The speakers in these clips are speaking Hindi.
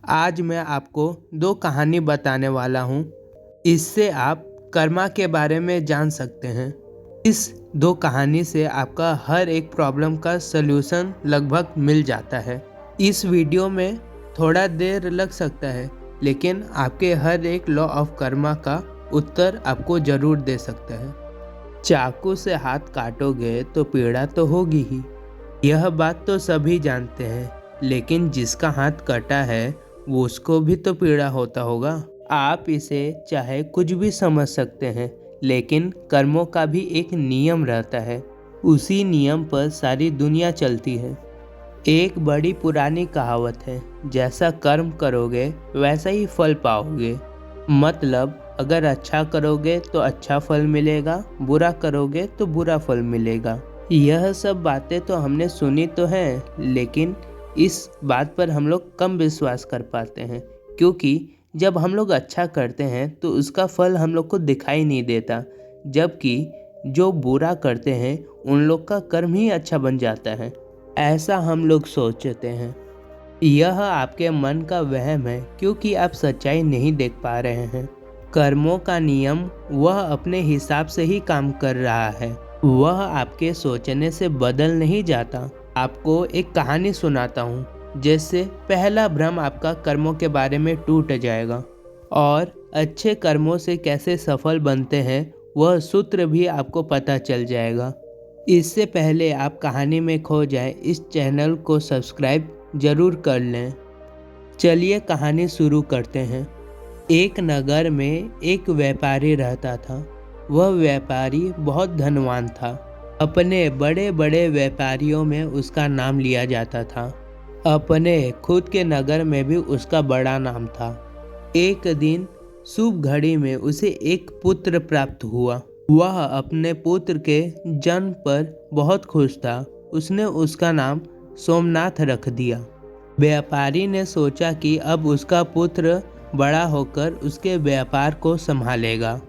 आज मैं आपको दो कहानी बताने वाला हूँ। इससे आप कर्मा के बारे में जान सकते हैं। इस दो कहानी से आपका हर एक प्रॉब्लम का सलूशन लगभग मिल जाता है। इस वीडियो में थोड़ा देर लग सकता है, लेकिन आपके हर एक लॉ ऑफ कर्मा का उत्तर आपको जरूर दे सकता है। चाकू से हाथ काटोगे तो पीड़ा तो होगी ही, यह बात तो सभी जानते हैं। लेकिन जिसका हाथ कटा है वो उसको भी तो पीड़ा होता होगा। आप इसे चाहे कुछ भी समझ सकते हैं, लेकिन कर्मों का भी एक नियम रहता है। उसी नियम पर सारी दुनिया चलती है। एक बड़ी पुरानी कहावत है, जैसा कर्म करोगे वैसा ही फल पाओगे। मतलब अगर अच्छा करोगे तो अच्छा फल मिलेगा, बुरा करोगे तो बुरा फल मिलेगा। यह सब बातें तो हमने सुनी तो हैं, लेकिन इस बात पर हम लोग कम विश्वास कर पाते हैं, क्योंकि जब हम लोग अच्छा करते हैं तो उसका फल हम लोग को दिखाई नहीं देता, जबकि जो बुरा करते हैं उन लोग का कर्म ही अच्छा बन जाता है। ऐसा हम लोग सोचते हैं। यह आपके मन का वहम है, क्योंकि आप सच्चाई नहीं देख पा रहे हैं। कर्मों का नियम वह अपने हिसाब से ही काम कर रहा है। वह आपके सोचने से बदल नहीं जाता। आपको एक कहानी सुनाता हूँ, जिससे पहला भ्रम आपका कर्मों के बारे में टूट जाएगा और अच्छे कर्मों से कैसे सफल बनते हैं वह सूत्र भी आपको पता चल जाएगा। इससे पहले आप कहानी में खो जाए, इस चैनल को सब्सक्राइब जरूर कर लें। चलिए कहानी शुरू करते हैं। एक नगर में एक व्यापारी रहता था। वह व्यापारी बहुत धनवान था। अपने बड़े बड़े व्यापारियों में उसका नाम लिया जाता था। अपने खुद के नगर में भी उसका बड़ा नाम था। एक दिन शुभ घड़ी में उसे एक पुत्र प्राप्त हुआ। वह अपने पुत्र के जन्म पर बहुत खुश था। उसने उसका नाम सोमनाथ रख दिया। व्यापारी ने सोचा कि अब उसका पुत्र बड़ा होकर उसके व्यापार को संभालेगा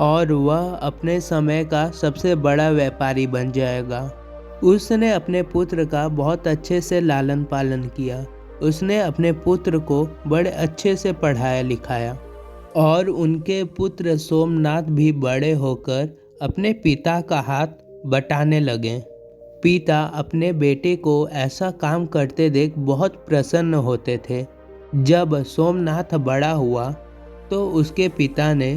और वह अपने समय का सबसे बड़ा व्यापारी बन जाएगा। उसने अपने पुत्र का बहुत अच्छे से लालन पालन किया। उसने अपने पुत्र को बड़े अच्छे से पढ़ाया लिखाया और उनके पुत्र सोमनाथ भी बड़े होकर अपने पिता का हाथ बटाने लगे। पिता अपने बेटे को ऐसा काम करते देख बहुत प्रसन्न होते थे। जब सोमनाथ बड़ा हुआ तो उसके पिता ने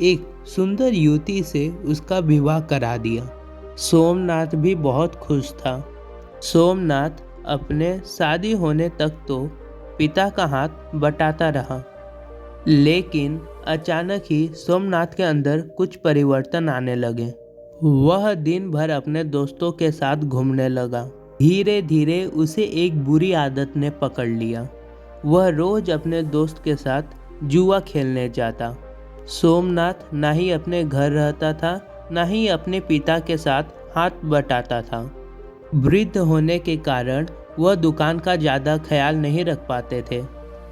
एक सुंदर युवती से उसका विवाह करा दिया। सोमनाथ भी बहुत खुश था। सोमनाथ अपने शादी होने तक तो पिता का हाथ बटाता रहा, लेकिन अचानक ही सोमनाथ के अंदर कुछ परिवर्तन आने लगे। वह दिन भर अपने दोस्तों के साथ घूमने लगा। धीरे धीरे उसे एक बुरी आदत ने पकड़ लिया। वह रोज अपने दोस्त के साथ जुआ खेलने जाता। सोमनाथ ना ही अपने घर रहता था, ना ही अपने पिता के साथ हाथ बटाता था। वृद्ध होने के कारण वह दुकान का ज़्यादा ख्याल नहीं रख पाते थे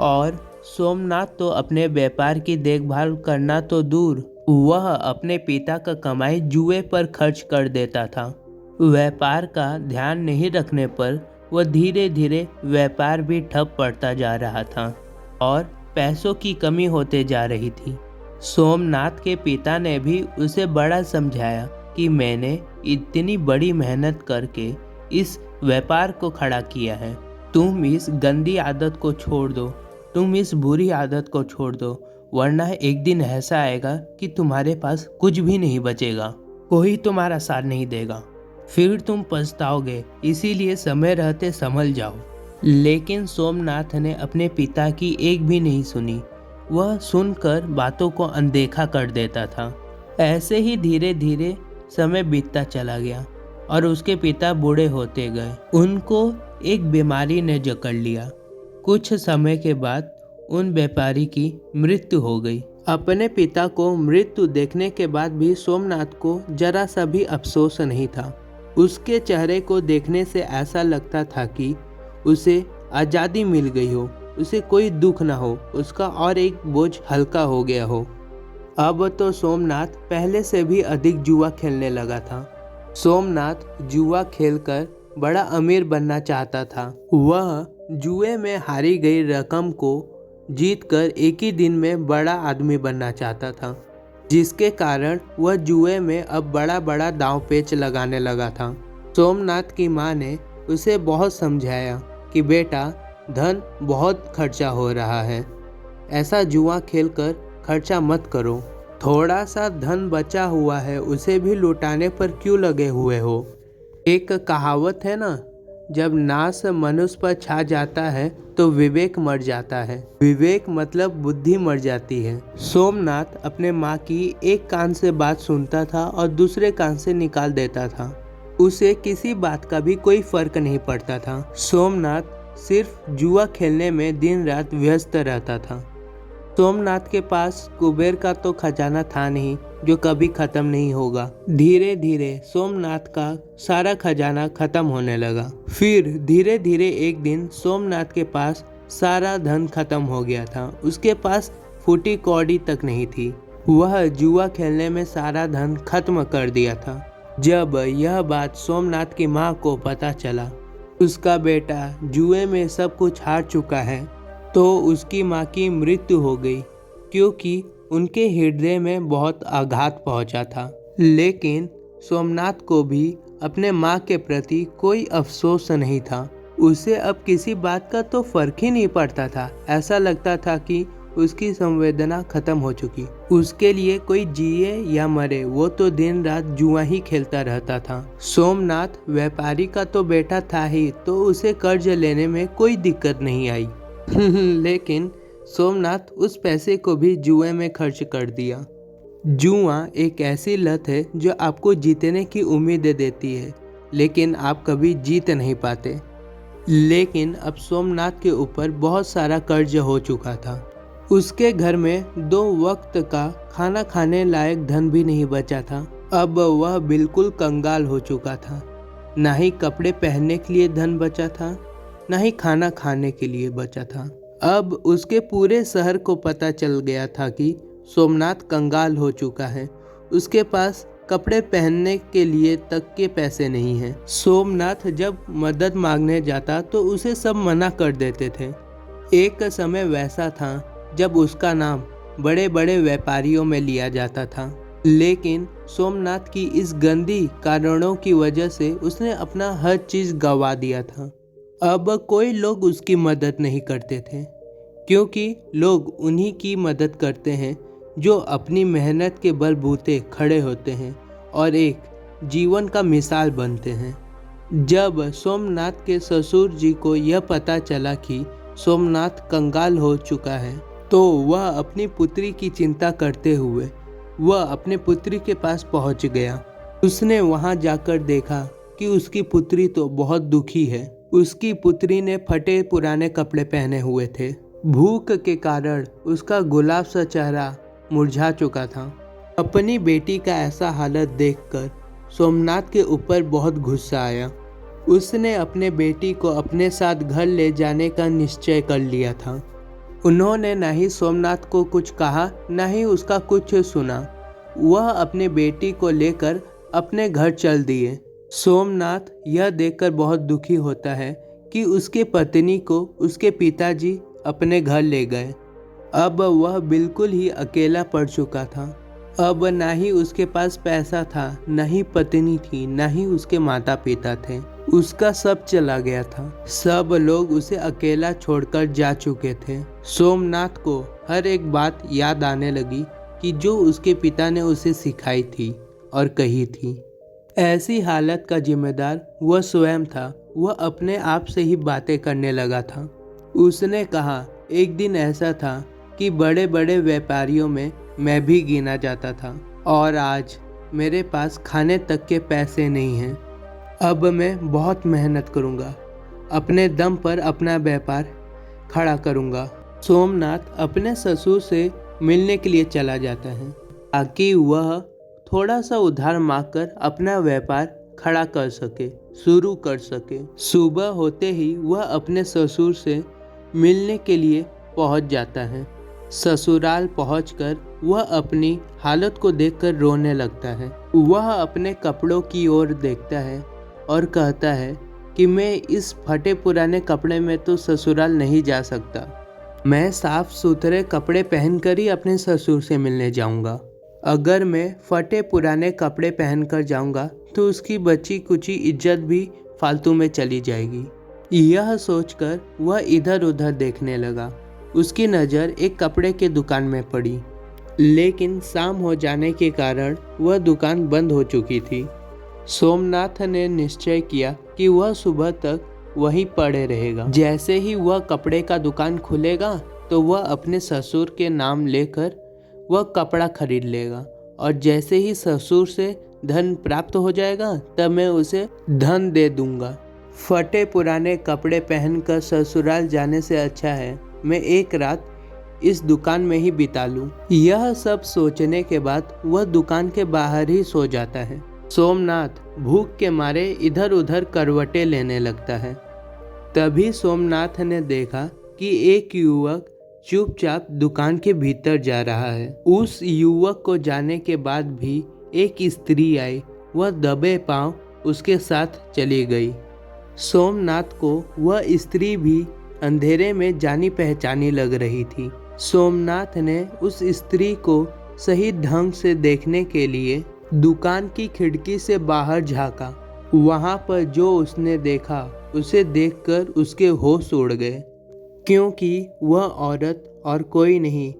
और सोमनाथ तो अपने व्यापार की देखभाल करना तो दूर, वह अपने पिता का कमाई जुए पर खर्च कर देता था। व्यापार का ध्यान नहीं रखने पर वह धीरे धीरे व्यापार भी ठप पड़ता जा रहा था और पैसों की कमी होते जा रही थी। सोमनाथ के पिता ने भी उसे बड़ा समझाया कि मैंने इतनी बड़ी मेहनत करके इस व्यापार को खड़ा किया है, तुम इस गंदी आदत को छोड़ दो, तुम इस बुरी आदत को छोड़ दो, वरना एक दिन ऐसा आएगा कि तुम्हारे पास कुछ भी नहीं बचेगा, कोई तुम्हारा साथ नहीं देगा, फिर तुम पछताओगे, इसीलिए समय रहते संभल जाओ। लेकिन सोमनाथ ने अपने पिता की एक भी नहीं सुनी। वह सुनकर बातों को अनदेखा कर देता था। ऐसे ही धीरे धीरे समय बीतता चला गया और उसके पिता बूढ़े होते गए। उनको एक बीमारी ने जकड़ लिया। कुछ समय के बाद उन व्यापारी की मृत्यु हो गई। अपने पिता को मृत्यु देखने के बाद भी सोमनाथ को जरा सा भी अफसोस नहीं था। उसके चेहरे को देखने से ऐसा लगता था कि उसे आज़ादी मिल गई हो, उसे कोई दुख ना हो, उसका और एक बोझ हल्का हो गया हो। अब तो सोमनाथ पहले से भी अधिक जुआ खेलने लगा था। सोमनाथ जुआ खेलकर बड़ा अमीर बनना चाहता था। वह जुए में हारी गई रकम को जीतकर एक ही दिन में बड़ा आदमी बनना चाहता था, जिसके कारण वह जुए में अब बड़ा बड़ा दांव पेच लगाने लगा था। सोमनाथ की माँ ने उसे बहुत समझाया कि बेटा, धन बहुत खर्चा हो रहा है, ऐसा जुआ खेलकर खर्चा मत करो। थोड़ा सा धन बचा हुआ है, उसे भी लुटाने पर क्यों लगे हुए हो। एक कहावत है ना, जब नाश मनुष्य पर छा जाता है तो विवेक मर जाता है। विवेक मतलब बुद्धि मर जाती है। सोमनाथ अपने माँ की एक कान से बात सुनता था और दूसरे कान से निकाल देता था। उसे किसी बात का भी कोई फर्क नहीं पड़ता था। सोमनाथ सिर्फ जुआ खेलने में दिन रात व्यस्त रहता था। सोमनाथ के पास कुबेर का तो खजाना था नहीं, जो कभी खत्म नहीं होगा। धीरे धीरे सोमनाथ का सारा खजाना खत्म होने लगा। फिर धीरे धीरे एक दिन सोमनाथ के पास सारा धन खत्म हो गया था। उसके पास फूटी कौड़ी तक नहीं थी। वह जुआ खेलने में सारा धन खत्म कर दिया था। जब यह बात सोमनाथ की माँ को पता चला, उसका बेटा जुए में सब कुछ हार चुका है, तो उसकी माँ की मृत्यु हो गई, क्योंकि उनके हृदय में बहुत आघात पहुंचा था। लेकिन सोमनाथ को भी अपने माँ के प्रति कोई अफसोस नहीं था। उसे अब किसी बात का तो फर्क ही नहीं पड़ता था। ऐसा लगता था कि उसकी संवेदना खत्म हो चुकी। उसके लिए कोई जिए या मरे, वो तो दिन रात जुआ ही खेलता रहता था। सोमनाथ व्यापारी का तो बेटा था ही, तो उसे कर्ज लेने में कोई दिक्कत नहीं आई। लेकिन सोमनाथ उस पैसे को भी जुए में खर्च कर दिया। जुआ एक ऐसी लत है जो आपको जीतने की उम्मीद देती है, लेकिन आप कभी जीत नहीं पाते। लेकिन अब सोमनाथ के ऊपर बहुत सारा कर्ज हो चुका था। उसके घर में 2 वक्त का खाना खाने लायक धन भी नहीं बचा था। अब वह बिल्कुल कंगाल हो चुका था। ना ही कपड़े पहनने के लिए धन बचा था, ना ही खाना खाने के लिए बचा था। अब उसके पूरे शहर को पता चल गया था कि सोमनाथ कंगाल हो चुका है। उसके पास कपड़े पहनने के लिए तक के पैसे नहीं हैं। सोमनाथ जब मदद मांगने जाता तो उसे सब मना कर देते थे। एक समय वैसा था जब उसका नाम बड़े बड़े व्यापारियों में लिया जाता था, लेकिन सोमनाथ की इस गंदी कारणों की वजह से उसने अपना हर चीज गंवा दिया था। अब कोई लोग उसकी मदद नहीं करते थे, क्योंकि लोग उन्हीं की मदद करते हैं जो अपनी मेहनत के बलबूते खड़े होते हैं और एक जीवन का मिसाल बनते हैं। जब सोमनाथ के ससुर जी को यह पता चला कि सोमनाथ कंगाल हो चुका है, तो वह अपनी पुत्री की चिंता करते हुए वह अपने पुत्री के पास पहुंच गया। उसने वहां जाकर देखा कि उसकी पुत्री तो बहुत दुखी है। उसकी पुत्री ने फटे पुराने कपड़े पहने हुए थे। भूख के कारण उसका गुलाब सा चेहरा मुरझा चुका था। अपनी बेटी का ऐसा हालत देखकर सोमनाथ के ऊपर बहुत गुस्सा आया। उसने अपने बेटी को अपने साथ घर ले जाने का निश्चय कर लिया था। उन्होंने न ही सोमनाथ को कुछ कहा, न ही उसका कुछ सुना। वह अपने बेटी को लेकर अपने घर चल दिए। सोमनाथ यह देखकर बहुत दुखी होता है कि उसके पत्नी को उसके पिताजी अपने घर ले गए। अब वह बिल्कुल ही अकेला पड़ चुका था। अब ना ही उसके पास पैसा था, न ही पत्नी थी, न ही उसके माता पिता थे। उसका सब चला गया था। सब लोग उसे अकेला छोड़कर जा चुके थे। सोमनाथ को हर एक बात याद आने लगी कि जो उसके पिता ने उसे सिखाई थी और कही थी। ऐसी हालत का जिम्मेदार वह स्वयं था। वह अपने आप से ही बातें करने लगा था। उसने कहा, एक दिन ऐसा था कि बड़े बड़े व्यापारियों में मैं भी गिना जाता था और आज मेरे पास खाने तक के पैसे नहीं हैं। अब मैं बहुत मेहनत करूँगा, अपने दम पर अपना व्यापार खड़ा करूँगा। सोमनाथ अपने ससुर से मिलने के लिए चला जाता है ताकि वह थोड़ा सा उधार मांगकर अपना व्यापार खड़ा कर सके, शुरू कर सके। सुबह होते ही वह अपने ससुर से मिलने के लिए पहुंच जाता है। ससुराल पहुंचकर वह अपनी हालत को देखकर रोने लगता है। वह अपने कपड़ों की ओर देखता है और कहता है कि मैं इस फटे पुराने कपड़े में तो ससुराल नहीं जा सकता। मैं साफ सुथरे कपड़े पहनकर ही अपने ससुर से मिलने जाऊंगा। अगर मैं फटे पुराने कपड़े पहनकर जाऊंगा तो उसकी बची कुची इज्जत भी फालतू में चली जाएगी। यह सोचकर वह इधर उधर देखने लगा। उसकी नज़र एक कपड़े के दुकान में पड़ी, लेकिन शाम हो जाने के कारण वह दुकान बंद हो चुकी थी। सोमनाथ ने निश्चय किया कि वह सुबह तक वहीं पड़े रहेगा। जैसे ही वह कपड़े का दुकान खुलेगा तो वह अपने ससुर के नाम लेकर वह कपड़ा खरीद लेगा, और जैसे ही ससुर से धन प्राप्त हो जाएगा तब मैं उसे धन दे दूंगा। फटे पुराने कपड़े पहनकर ससुराल जाने से अच्छा है मैं एक रात इस दुकान में ही बिता लूं। यह सब सोचने के बाद वह दुकान के बाहर ही सो जाता है। सोमनाथ भूख के मारे इधर उधर करवटें लेने लगता है। तभी सोमनाथ ने देखा कि एक युवक चुपचाप दुकान के भीतर जा रहा है। उस युवक को जाने के बाद भी एक स्त्री आई, वह दबे पांव उसके साथ चली गई। सोमनाथ को वह स्त्री भी अंधेरे में जानी पहचानी लग रही थी। सोमनाथ ने उस स्त्री को सही ढंग से देखने के लिए दुकान की खिड़की से बाहर झांका। वहां पर जो उसने देखा उसे देखकर उसके होश उड़ गए, क्योंकि वह औरत और कोई नहीं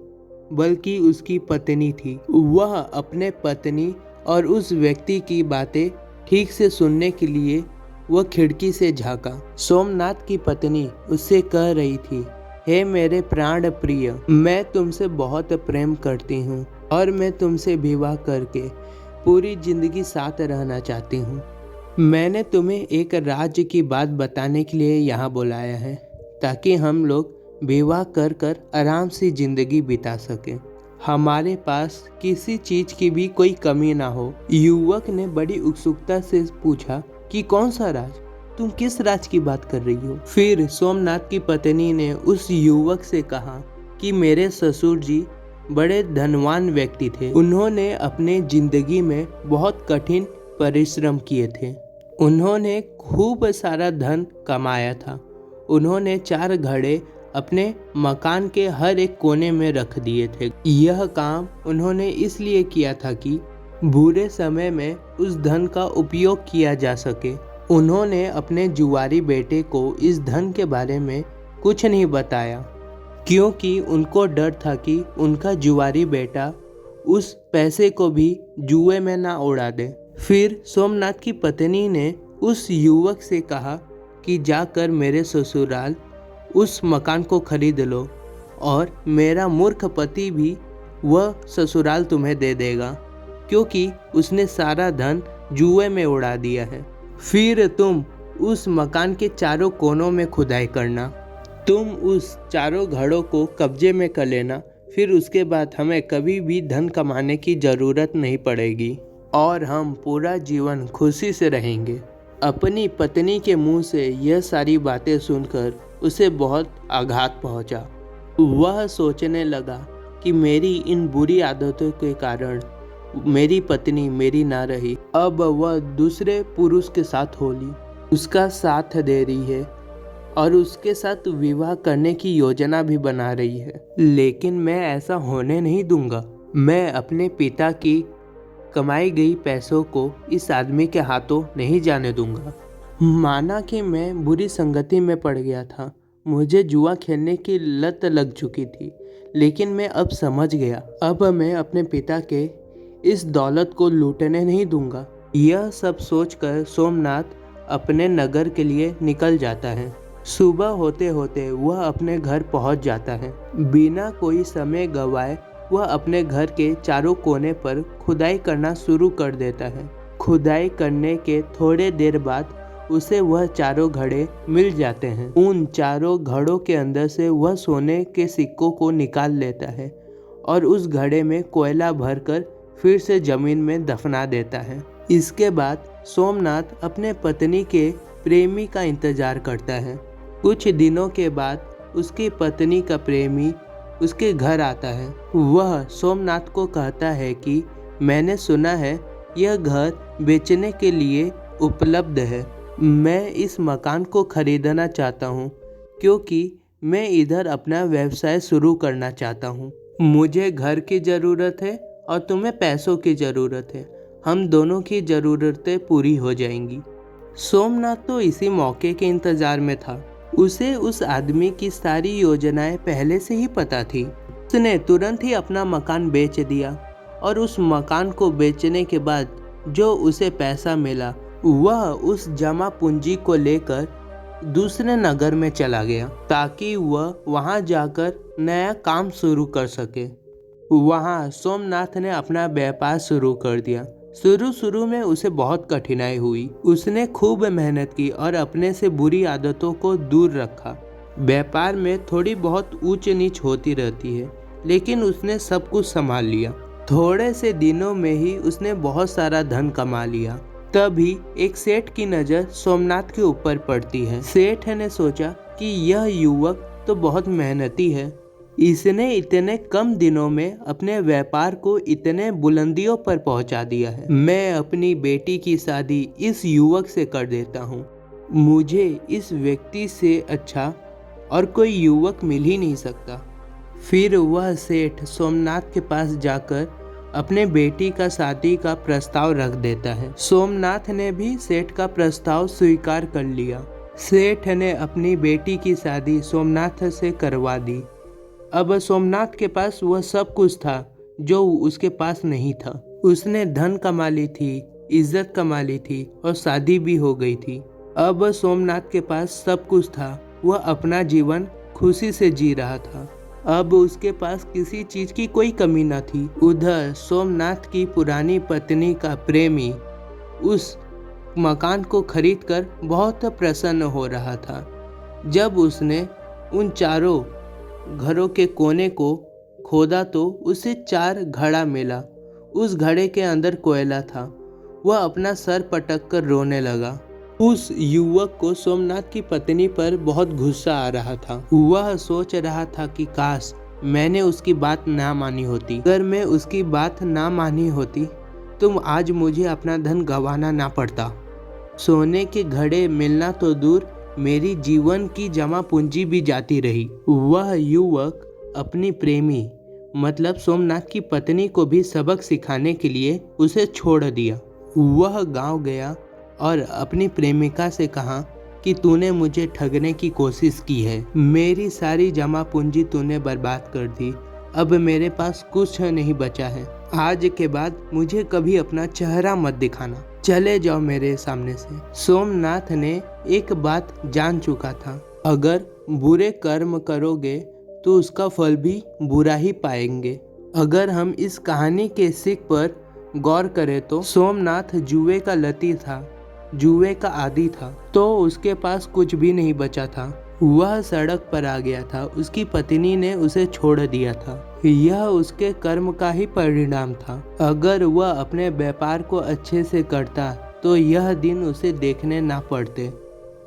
बल्कि उसकी पत्नी थी। वह अपने पत्नी और उस व्यक्ति की बातें ठीक से सुनने के लिए वह खिड़की से झांका। सोमनाथ की पत्नी उससे कह रही थी, हे मेरे प्राण प्रिय, मैं तुमसे बहुत प्रेम करती हूँ और मैं तुमसे विवाह करके पूरी जिंदगी साथ रहना चाहती हूँ। मैंने तुम्हें एक राज की बात बताने के लिए यहाँ बुलाया है, ताकि हम लोग विवाह कर कर आराम से जिंदगी बिता सकें। हमारे पास किसी चीज की भी कोई कमी ना हो। युवक ने बड़ी उत्सुकता से पूछा कि कौन सा राज? तुम किस राज की बात कर रही हो? फिर सोमनाथ की पत्नी ने उस युवक से कहा कि मेरे ससुर जी बड़े धनवान व्यक्ति थे। उन्होंने अपने जिंदगी में बहुत कठिन परिश्रम किए थे। उन्होंने खूब सारा धन कमाया था। उन्होंने 4 घड़े अपने मकान के हर एक कोने में रख दिए थे। यह काम उन्होंने इसलिए किया था कि बुरे समय में उस धन का उपयोग किया जा सके। उन्होंने अपने जुआरी बेटे को इस धन के बारे में कुछ नहीं बताया, क्योंकि उनको डर था कि उनका जुआरी बेटा उस पैसे को भी जुए में ना उड़ा दे। फिर सोमनाथ की पत्नी ने उस युवक से कहा कि जाकर मेरे ससुराल उस मकान को खरीद लो, और मेरा मूर्ख पति भी वह ससुराल तुम्हें दे देगा, क्योंकि उसने सारा धन जुए में उड़ा दिया है। फिर तुम उस मकान के चारों कोनों में खुदाई करना। तुम उस चारों घड़ों को कब्जे में कर लेना। फिर उसके बाद हमें कभी भी धन कमाने की ज़रूरत नहीं पड़ेगी और हम पूरा जीवन खुशी से रहेंगे। अपनी पत्नी के मुंह से यह सारी बातें सुनकर उसे बहुत आघात पहुंचा। वह सोचने लगा कि मेरी इन बुरी आदतों के कारण मेरी पत्नी मेरी ना रही, अब वह दूसरे पुरुष के साथ होली उसका साथ दे रही है और उसके साथ विवाह करने की योजना भी बना रही है। लेकिन मैं ऐसा होने नहीं दूंगा। मैं अपने पिता की कमाई गई पैसों को इस आदमी के हाथों नहीं जाने दूंगा। माना कि मैं बुरी संगति में पड़ गया था, मुझे जुआ खेलने की लत लग चुकी थी, लेकिन मैं अब समझ गया। अब मैं अपने पिता के इस दौलत को लूटने नहीं दूंगा। यह सब सोचकर सोमनाथ अपने नगर के लिए निकल जाता है। सुबह होते होते वह अपने घर पहुंच जाता है। बिना कोई समय गवाए वह अपने घर के चारों कोने पर खुदाई करना शुरू कर देता है। खुदाई करने के थोड़े देर बाद उसे वह चारों घड़े मिल जाते हैं। उन चारों घड़ों के अंदर से वह सोने के सिक्कों को निकाल लेता है और उस घड़े में कोयला भरकर फिर से जमीन में दफना देता है। इसके बाद सोमनाथ अपने पत्नी के प्रेमी का इंतजार करता है। कुछ दिनों के बाद उसकी पत्नी का प्रेमी उसके घर आता है। वह सोमनाथ को कहता है कि मैंने सुना है यह घर बेचने के लिए उपलब्ध है। मैं इस मकान को खरीदना चाहता हूँ, क्योंकि मैं इधर अपना व्यवसाय शुरू करना चाहता हूँ। मुझे घर की ज़रूरत है और तुम्हें पैसों की ज़रूरत है। हम दोनों की ज़रूरतें पूरी हो जाएंगी। सोमनाथ तो इसी मौके के इंतज़ार में था। उसे उस आदमी की सारी योजनाएं पहले से ही पता थी। उसने तुरंत ही अपना मकान बेच दिया और उस मकान को बेचने के बाद जो उसे पैसा मिला वह उस जमा पूंजी को लेकर दूसरे नगर में चला गया ताकि वह वहां जाकर नया काम शुरू कर सके। वहां सोमनाथ ने अपना व्यापार शुरू कर दिया। शुरू में उसे बहुत कठिनाई हुई। उसने खूब मेहनत की और अपने से बुरी आदतों को दूर रखा। व्यापार में थोड़ी बहुत ऊंच नीच होती रहती है, लेकिन उसने सब कुछ संभाल लिया। थोड़े से दिनों में ही उसने बहुत सारा धन कमा लिया। तभी एक सेठ की नज़र सोमनाथ के ऊपर पड़ती है। सेठ ने सोचा कि यह युवक तो बहुत मेहनती है। इसने इतने कम दिनों में अपने व्यापार को इतने बुलंदियों पर पहुंचा दिया है। मैं अपनी बेटी की शादी इस युवक से कर देता हूं। मुझे इस व्यक्ति से अच्छा और कोई युवक मिल ही नहीं सकता। फिर वह सेठ सोमनाथ के पास जाकर अपने बेटी का शादी का प्रस्ताव रख देता है। सोमनाथ ने भी सेठ का प्रस्ताव स्वीकार कर लिया। सेठ ने अपनी बेटी की शादी सोमनाथ से करवा दी। अब सोमनाथ के पास वह सब कुछ था जो उसके पास नहीं था। उसने धन कमा ली थी, इज्जत कमा ली थी और शादी भी हो गई थी। अब सोमनाथ के पास सब कुछ था। वह अपना जीवन खुशी से जी रहा था। अब उसके पास किसी चीज की कोई कमी न थी। उधर सोमनाथ की पुरानी पत्नी का प्रेमी उस मकान को खरीदकर बहुत प्रसन्न हो रहा था। जब उसने उन चारों घरों के कोने को खोदा तो उसे 4 घड़ा मिला। उस घड़े के अंदर कोयला था। वह अपना सर पटक कर रोने लगा। उस युवक को सोमनाथ की पत्नी पर बहुत गुस्सा आ रहा था। वह सोच रहा था कि काश मैंने उसकी बात ना मानी होती। अगर मैं उसकी बात ना मानी होती तो आज मुझे अपना धन गंवाना ना पड़ता। सोने के घड़े मिलना तो दूर, मेरी जीवन की जमा पूंजी भी जाती रही। वह युवक अपनी प्रेमी मतलब सोमनाथ की पत्नी को भी सबक सिखाने के लिए उसे छोड़ दिया। वह गांव गया और अपनी प्रेमिका से कहा कि तूने मुझे ठगने की कोशिश की है। मेरी सारी जमा पूंजी तूने बर्बाद कर दी। अब मेरे पास कुछ नहीं बचा है। आज के बाद मुझे कभी अपना चेहरा मत दिखाना। चले जाओ मेरे सामने से। सोमनाथ ने एक बात जान चुका था, अगर बुरे कर्म करोगे तो उसका फल भी बुरा ही पाएंगे। अगर हम इस कहानी के सीख पर गौर करें तो सोमनाथ जुए का लती था, जुए का आदी था, तो उसके पास कुछ भी नहीं बचा था। वह सड़क पर आ गया था। उसकी पत्नी ने उसे छोड़ दिया था। यह उसके कर्म का ही परिणाम था। अगर वह अपने व्यापार को अच्छे से करता तो यह दिन उसे देखने ना पड़ते।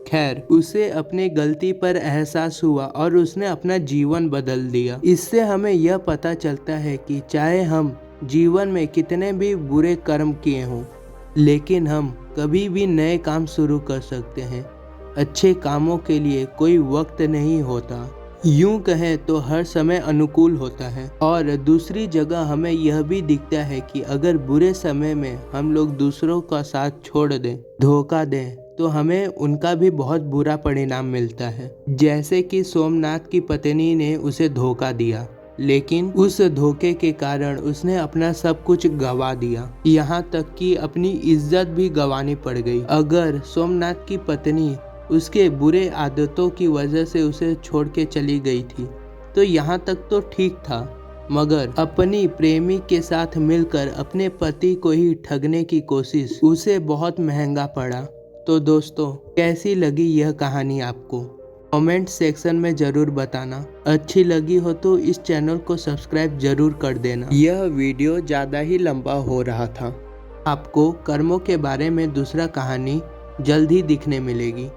खैर, उसे अपनी गलती पर एहसास हुआ और उसने अपना जीवन बदल दिया। इससे हमें यह पता चलता है कि चाहे हम जीवन में कितने भी बुरे कर्म किए हों, लेकिन हम कभी भी नए काम शुरू कर सकते हैं। अच्छे कामों के लिए कोई वक्त नहीं होता। यूं कहें तो हर समय अनुकूल होता है। और दूसरी जगह हमें यह भी दिखता है कि अगर बुरे समय में हम लोग दूसरों का साथ छोड़ दें, धोखा दें, तो हमें उनका भी बहुत बुरा परिणाम मिलता है। जैसे कि सोमनाथ की पत्नी ने उसे धोखा दिया, लेकिन उस धोखे के कारण उसने अपना सब कुछ गंवा दिया। यहाँ तक कि अपनी इज्जत भी गंवानी पड़ गई। अगर सोमनाथ की पत्नी उसके बुरे आदतों की वजह से उसे छोड़ के चली गई थी तो यहाँ तक तो ठीक था, मगर अपनी प्रेमी के साथ मिलकर अपने पति को ही ठगने की कोशिश उसे बहुत महंगा पड़ा। तो दोस्तों, कैसी लगी यह कहानी आपको? कमेंट सेक्शन में ज़रूर बताना। अच्छी लगी हो तो इस चैनल को सब्सक्राइब जरूर कर देना। यह वीडियो ज़्यादा ही लंबा हो रहा था। आपको कर्मों के बारे में दूसरा कहानी जल्द ही दिखने मिलेगी।